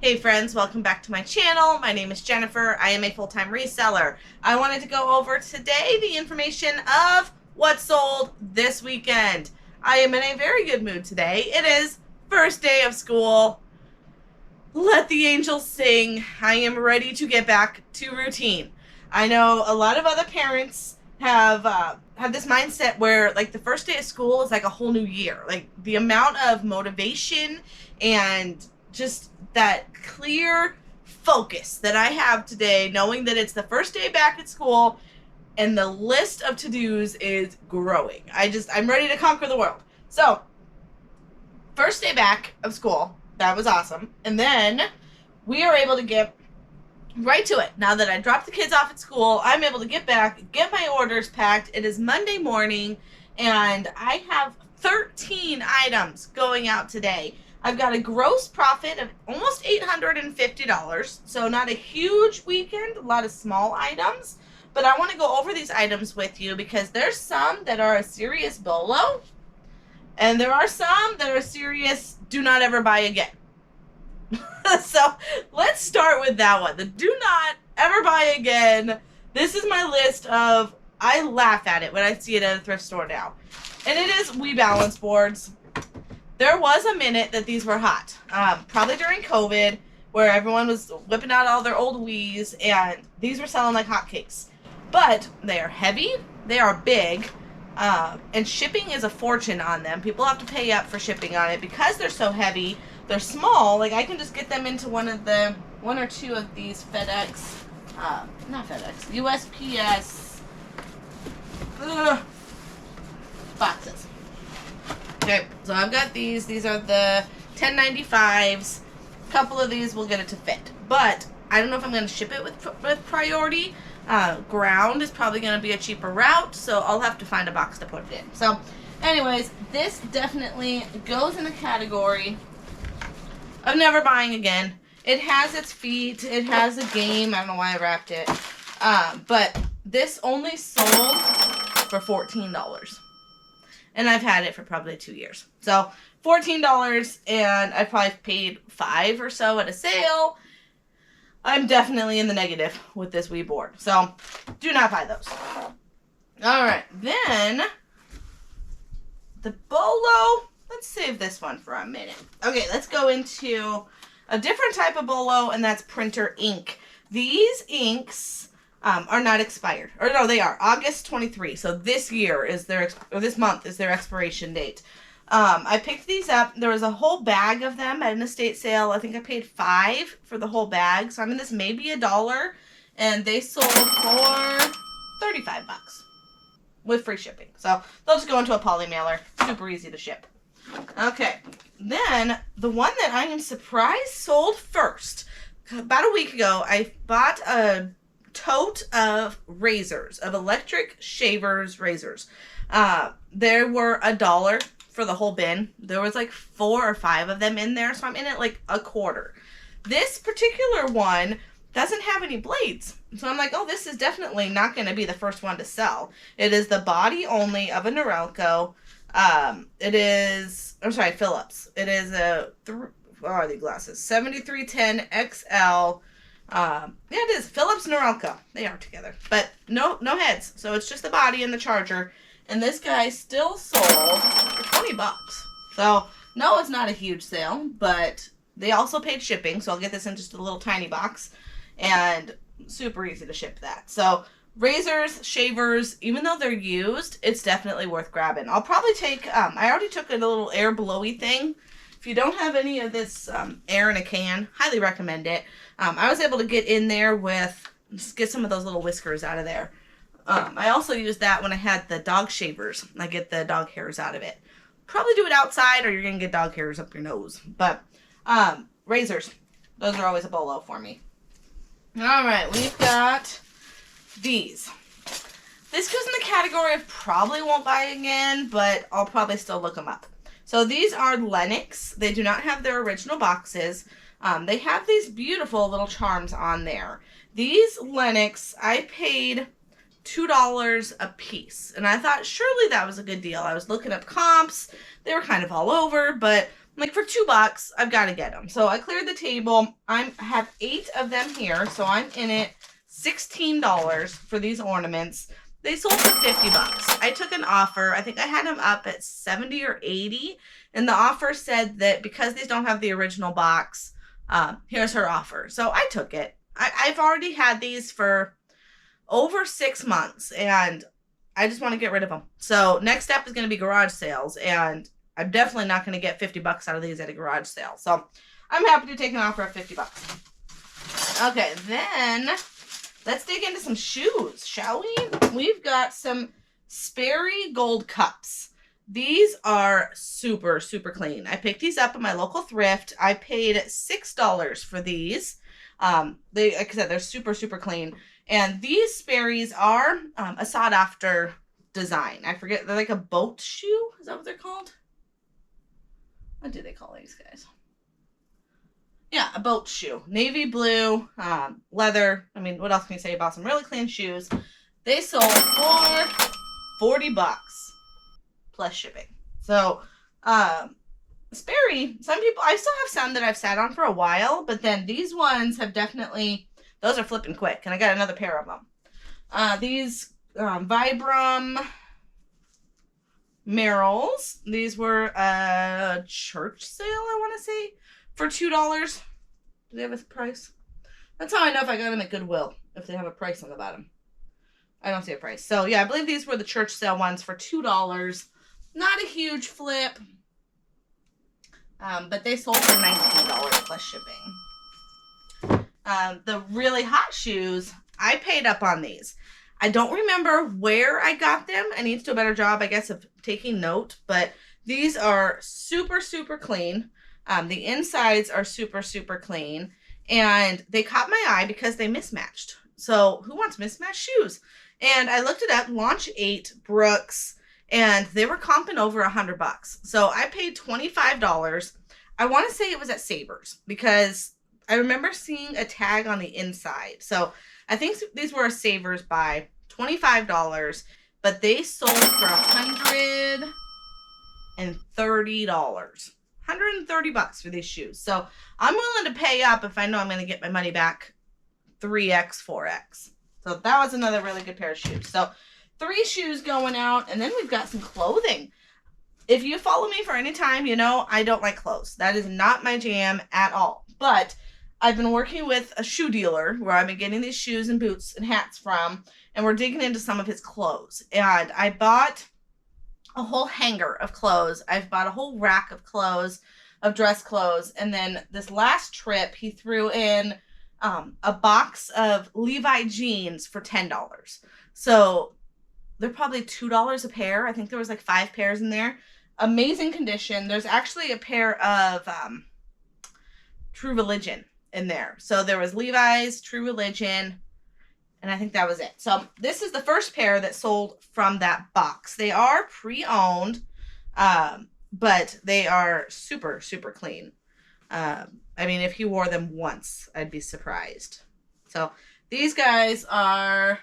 Hey friends, welcome back to my channel. My name is Jennifer. I am a full-time reseller. I wanted to go over today the information of what sold this weekend. I am in a very good mood today. It is first day of school. Let the angels sing. I am ready to get back to routine. I know a lot of other parents have this mindset where like the first day of school is like a whole new year. Like the amount of motivation and just that clear focus that I have today, knowing that it's the first day back at school and the list of to-dos is growing. I'm ready to conquer the world. So, first day back of school, that was awesome. And then we are able to get right to it. Now that I dropped the kids off at school, I'm able to get back, get my orders packed. It is Monday morning, and I have 13 items going out today. I've got a gross profit of almost $850, so not a huge weekend, a lot of small items, but I want to go over these items with you because there's some that are a serious bolo, and there are some that are serious do not ever buy again. So let's start with that one. The do not ever buy again. This is my list of, I laugh at it when I see it at a thrift store now. And it is We Balance boards. There was a minute that these were hot, probably during COVID, where everyone was whipping out all their old Wiis, and these were selling like hotcakes. But they are heavy, they are big, and shipping is a fortune on them. People have to pay up for shipping on it because they're so heavy. They're small. Like I can just get them into one or two of these FedEx, not FedEx, USPS boxes. Okay, so I've got these. These are the 1095s. A couple of these will get it to fit. But I don't know if I'm going to ship it with priority. Ground is probably going to be a cheaper route, so I'll have to find a box to put it in. So, anyways, this definitely goes in the category of never buying again. It has its feet. It has a game. I don't know why I wrapped it. But this only sold for $14. And I've had it for probably 2 years. So, $14, and I probably paid $5 or so at a sale. I'm definitely in the negative with this Wii board. So, do not buy those. Alright, then, the bolo. Let's save this one for a minute. Okay, let's go into a different type of bolo, and that's printer ink. These inks are not expired. Or no, they are. August 23. So this year is this month is their expiration date. I picked these up. There was a whole bag of them at an estate sale. I think I paid $5 for the whole bag. So I mean, this may be $1. And they sold for $35 with free shipping. So they'll just go into a poly mailer. Super easy to ship. Okay. Then the one that I am surprised sold first. About a week ago, I bought a tote of razors, of electric shavers razors. There were $1 for the whole bin. There was like 4 or 5 of them in there, so I'm in it like a quarter. This particular one doesn't have any blades, so I'm like, oh, this is definitely not going to be the first one to sell. It is the body only of a Norelco. It is, I'm sorry, Phillips. It is a, what are the glasses? 7310 XL. Yeah, it is Philips Norelco. They are together, but no heads. So it's just the body and the charger. And this guy still sold for $20. So no, it's not a huge sale, but they also paid shipping. So I'll get this in just a little tiny box, and super easy to ship that. So razors, shavers, even though they're used, it's definitely worth grabbing. I'll probably take. I already took a little air blowy thing. If you don't have any of this air in a can, highly recommend it. I was able to get in there with, just get some of those little whiskers out of there. I also used that when I had the dog shavers. I get the dog hairs out of it. Probably do it outside or you're going to get dog hairs up your nose. But razors, those are always a bolo for me. Alright, we've got these. This goes in the category of probably won't buy again, but I'll probably still look them up. So these are Lennox. They do not have their original boxes. They have these beautiful little charms on there. These Lennox, I paid $2 a piece. And I thought surely that was a good deal. I was looking up comps. They were kind of all over, but like, for $2, I've got to get them. So I cleared the table. I have 8 of them here, so I'm in it $16 for these ornaments. They sold for $50. I took an offer. I think I had them up at 70 or 80, and the offer said that because these don't have the original box, here's her offer. So I took it. I've already had these for over 6 months, and I just want to get rid of them. So next step is going to be garage sales, and I'm definitely not going to get $50 out of these at a garage sale. So I'm happy to take an offer of $50. Okay, then let's dig into some shoes, shall we? We've got some Sperry Gold Cups. These are super, super clean. I picked these up at my local thrift. I paid $6 for these. Like I said, they're super, super clean. And these Sperry's are a sought-after design. I forget, they're like a boat shoe? Is that what they're called? What do they call these guys? Yeah, a boat shoe. Navy blue, leather. I mean, what else can you say about some really clean shoes? They sold for $40 plus shipping. So, Sperry, some people, I still have some that I've sat on for a while, but then these ones have definitely, those are flipping quick, and I got another pair of them. These Vibram Merrills, these were a church sale, I want to say, for $2. Do they have a price? That's how I know if I got them at Goodwill, if they have a price on the bottom. I don't see a price. So, yeah, I believe these were the church sale ones for $2. Not a huge flip, but they sold for $19 plus shipping. The really hot shoes, I paid up on these. I don't remember where I got them. I need to do a better job, I guess, of taking note, but these are super, super clean. The insides are super, super clean, and they caught my eye because they mismatched. So who wants mismatched shoes? And I looked it up, Launch 8, Brooks, and they were comping over $100. So I paid $25. I want to say it was at Savers because I remember seeing a tag on the inside. So I think these were a Savers buy, $25, but they sold for $130. $130 for these shoes. So I'm willing to pay up if I know I'm going to get my money back 3x, 4x. So that was another really good pair of shoes. So 3 shoes going out, and then we've got some clothing. If you follow me for any time, you know I don't like clothes. That is not my jam at all. But I've been working with a shoe dealer where I've been getting these shoes and boots and hats from, and we're digging into some of his clothes. And I bought a whole hanger of clothes. I've bought a whole rack of clothes, of dress clothes. And then this last trip, he threw in a box of Levi jeans for $10. So they're probably $2 a pair. I think there was like 5 pairs in there. Amazing condition. There's actually a pair of True Religion in there. So there was Levi's, True Religion, and I think that was it. So this is the first pair that sold from that box. They are pre-owned, but they are super, super clean. I mean, if you wore them once, I'd be surprised. So these guys are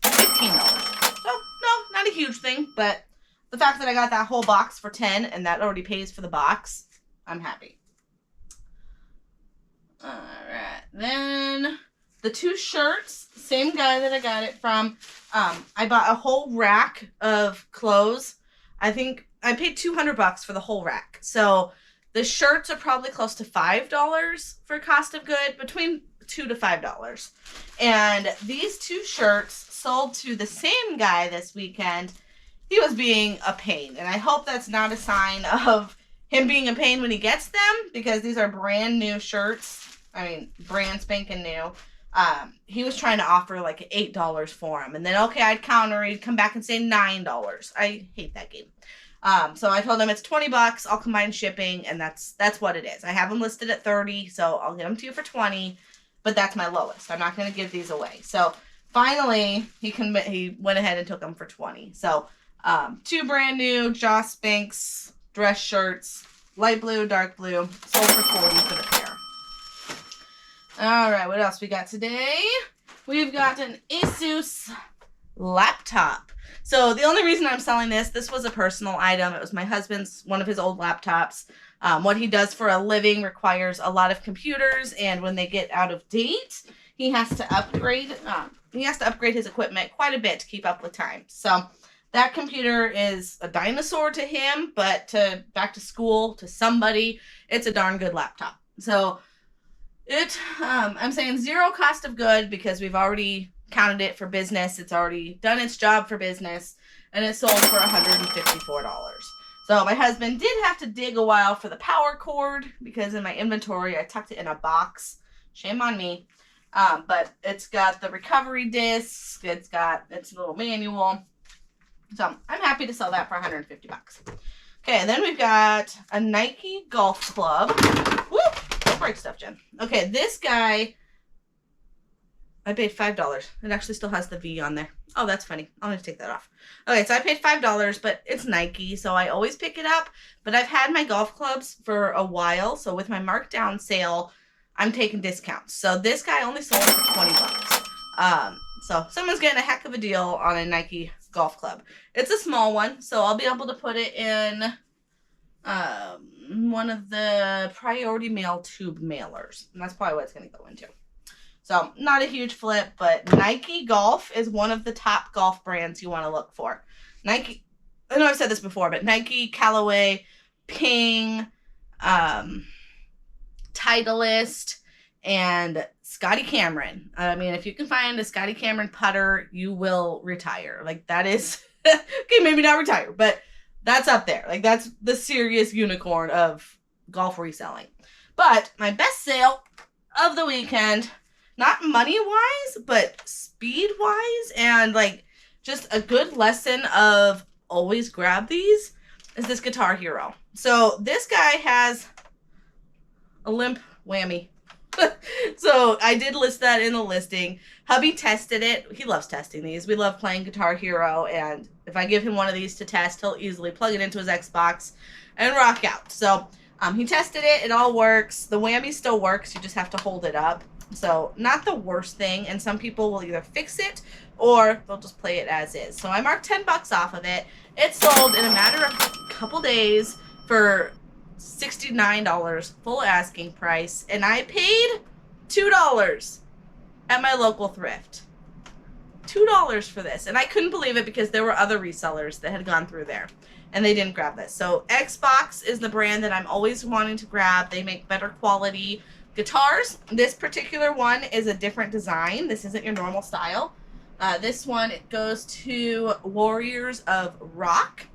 $15. So no, not a huge thing, but the fact that I got that whole box for $10 and that already pays for the box, I'm happy. All right, then the 2 shirts, same guy that I got it from. I bought a whole rack of clothes. I think I paid $200 for the whole rack. So the shirts are probably close to $5 for cost of good, between $2 to $5. And these 2 shirts sold to the same guy this weekend. He was being a pain, and I hope that's not a sign of him being a pain when he gets them, because these are brand new shirts. I mean, brand spanking new. He was trying to offer like $8 for them, and then okay, I'd counter, he'd come back and say $9. I hate that game. So I told him it's $20, I'll combine shipping, and that's what it is. I have them listed at $30, so I'll get them to you for $20, but that's my lowest. I'm not going to give these away. So finally, he went ahead and took them for $20. So 2 brand new Joss Spanx dress shirts, light blue, dark blue, sold for $40 for the pair. All right, what else we got today? We've got an Asus laptop. So the only reason I'm selling this was a personal item. It was my husband's, one of his old laptops. What he does for a living requires a lot of computers, and when they get out of date, he has to upgrade. He has to upgrade his equipment quite a bit to keep up with time. So that computer is a dinosaur to him, but to back to school to somebody, it's a darn good laptop. So I'm saying zero cost of good because we've already counted it for business. It's already done its job for business, and it sold for $154. So my husband did have to dig a while for the power cord because in my inventory I tucked it in a box. Shame on me. But it's got the recovery disc. It's got its little manual. So I'm happy to sell that for $150. Okay, and then we've got a Nike golf club. Woo! Don't break stuff, Jen. Okay, this guy, I paid $5. It actually still has the V on there. Oh, that's funny. I'm going to take that off. Okay, so I paid $5, but it's Nike, so I always pick it up. But I've had my golf clubs for a while, so with my markdown sale, I'm taking discounts. So this guy only sold for $20. So someone's getting a heck of a deal on a Nike golf club. It's a small one, so I'll be able to put it in one of the priority mail tube mailers. And that's probably what it's going to go into. So not a huge flip, but Nike Golf is one of the top golf brands you want to look for. Nike, I know I've said this before, but Nike, Callaway, Ping, Titleist, and Scotty Cameron. I mean, if you can find a Scotty Cameron putter, you will retire. Like, that is, okay, maybe not retire, but that's up there. Like, that's the serious unicorn of golf reselling. But my best sale of the weekend, not money-wise, but speed-wise, and, like, just a good lesson of always grab these, is this Guitar Hero. So this guy has a limp whammy. So I did list that in the listing. Hubby tested it. He loves testing these. We love playing Guitar Hero, and if I give him one of these to test, he'll easily plug it into his Xbox and rock out. So he tested it. It all works. The whammy still works. You just have to hold it up. So not the worst thing, and some people will either fix it or they'll just play it as is. So I marked $10 off of it. It sold in a matter of a couple days for $69 full asking price, and I paid $2 at my local thrift. $2 for this, and I couldn't believe it because there were other resellers that had gone through there and they didn't grab this. So Xbox is the brand that I'm always wanting to grab. They make better quality guitars. This particular one is a different design. This isn't your normal style. This one, it goes to Warriors of Rock.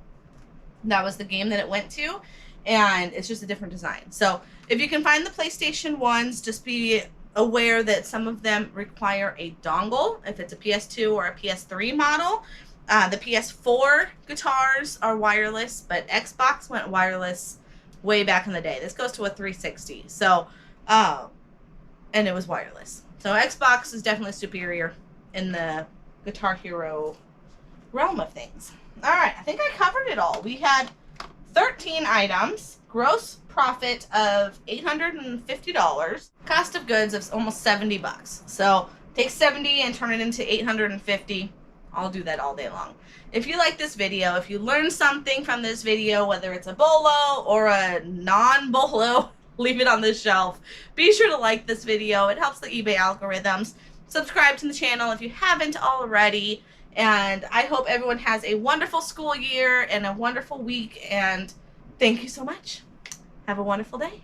That was the game that it went to, and it's just a different design. So if you can find the PlayStation ones, just be aware that some of them require a dongle if it's a PS2 or a PS3 model. The PS4 guitars are wireless, but Xbox went wireless way back in the day. This goes to a 360. So and it was wireless. So Xbox is definitely superior in the Guitar Hero realm of things. All right, I think I covered it all. We had 13 items, gross profit of $850, cost of goods of almost $70. So take 70 and turn it into 850. I'll do that all day long. If you like this video, if you learned something from this video, whether it's a bolo or a non-bolo, leave it on the shelf. Be sure to like this video. It helps the eBay algorithms. Subscribe to the channel if you haven't already. And I hope everyone has a wonderful school year and a wonderful week. And thank you so much. Have a wonderful day.